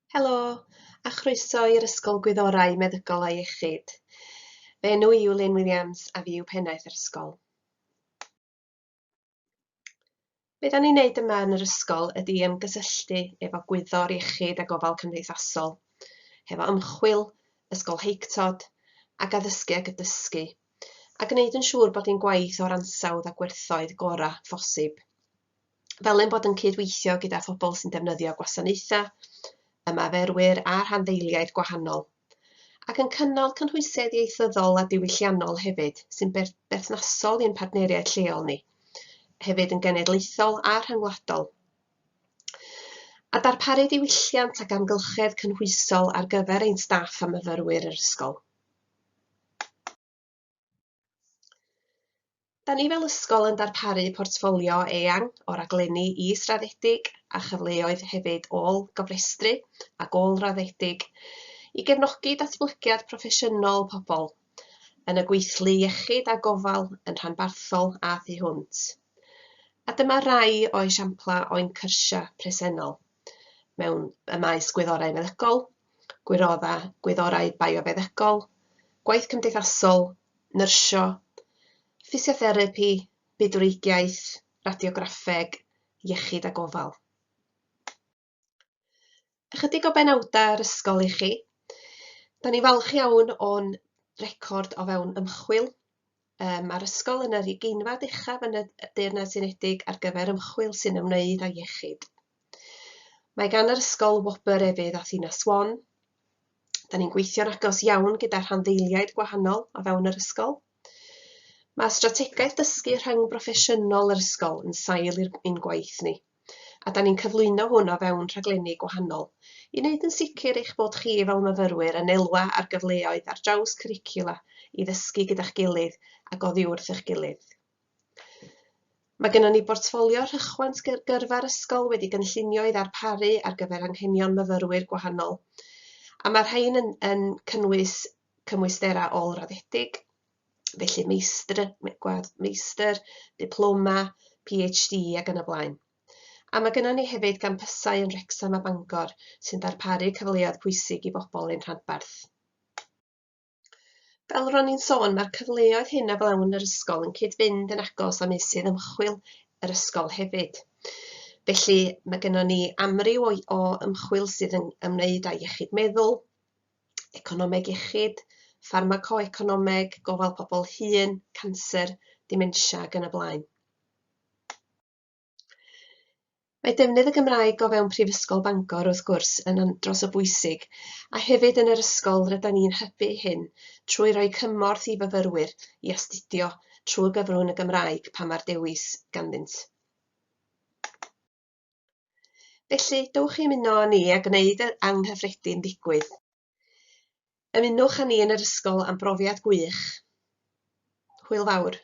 Helo, a chroeso i'r Ysgol Gwyddorau Meddygol a Iechyd. Fe enw i yw Lynne Williams a fi yw pennaeth yr ysgol. Be da ni'n neud yma yn yr ysgol ydy ymgysylltu efo gwyddor iechyd a gofal cymdeithasol, hefo ymchwil, ysgolheictod, ac addysgu ag dysgu, a gwneud yn siŵr bod ni'n gwaith o'r ansawdd a gwerthoedd gorau phosib. Fel ein bod yn cydweithio gyda phobl sy'n defnyddio gwasanaethau, ymarferwyr a rhanddeiliaid gwahanol, ac yn cynnal cynhwysedd ieithyddol a diwylliannol hefyd, sy'n berthnasol i'n partneriaid lleol ni, hefyd yn genedlaethol a rhyngwladol. A darparu diwylliant ac amgylchedd cynhwysol ar gyfer ein staff a myfyrwyr yr ysgol. Da ni fel ysgol yn darparu portffolio eang o raglenni israddedig a chyfleoedd hefyd ôl-gofrestru ac ôl-raddedig i gefnogi datblygiad proffesiynol pobl yn y gweithlu iechyd a gofal yn rhanbarthol a thu hwnt. A dyma rai o esiampla o'n cyrsia presennol mewn y maes gwyddorau meddygol, gwyddorau biofeddygol, gwaith cymdeithasol, nyrsio, ffisiotherapi, bydwreigiaeth, radiograffeg, iechyd a gofal. Ychydig o benawdau yr ysgol i chi. Da ni falch iawn o'n record o fewn ymchwil. Mae'r ysgol yn yr ugeinfad uchaf yn y Deyrnas Unedig ar gyfer ymchwil sy'n ymwneud â iechyd. Mae gan yr ysgol wobr efydd a ddinas Swan. Da ni'n gweithio'n agos iawn gyda rhanddeiliaid gwahanol o fewn yr ysgol. Mae strategaeth dysgu rhyng broffesiynol yr ysgol yn sail i'n gwaith ni, a da ni'n cyflwyno hwn o fewn rhaglenni gwahanol i wneud yn sicr eich bod chi fel myfyrwyr yn elwa ar gyfleoedd ar draws cwricula i ddysgu gyda'ch gilydd ac oddi wrth eich gilydd. Mae gennym ni bortffolio rhychwant gyrfa'r ysgol wedi gynllunio i ddarparu ar gyfer anghenion myfyrwyr gwahanol, a mae'r rhain yn cynnwys cymwystera ôl-raddedig, felly meistr, diploma, PhD ac yn y blaen. A mae gennym ni hefyd gampysau yn Wrecsam a Bangor sy'n darparu cyfleoedd pwysig i bobl ein rhanbarth. Fel ro'n i'n sôn, mae'r cyfleoedd hyn o flawn yr ysgol yn cyd-fynd yn agos â meysydd ymchwil yr ysgol hefyd. Felly mae gennym ni amryw o ymchwil sydd yn ymwneud â iechyd meddwl, economeg iechyd, ffarmaco-economeg, gofal pobl hŷn, canser, dimensia ac yn y blaen. Mae defnydd y Gymraeg o fewn Prifysgol Bangor wrth gwrs yn andros o bwysig, a hefyd yn yr ysgol rydyn ni'n hybu hyn trwy roi cymorth i fyfyrwyr i astudio trwy gyfrwng y Gymraeg pan mae'r dewis ganddynt. Felly, dowch i ymuno â ni a gwneud y anghyffredin ddigwydd. Ymunwch â ni yn yr ysgol am brofiad gwych. Hwyl fawr.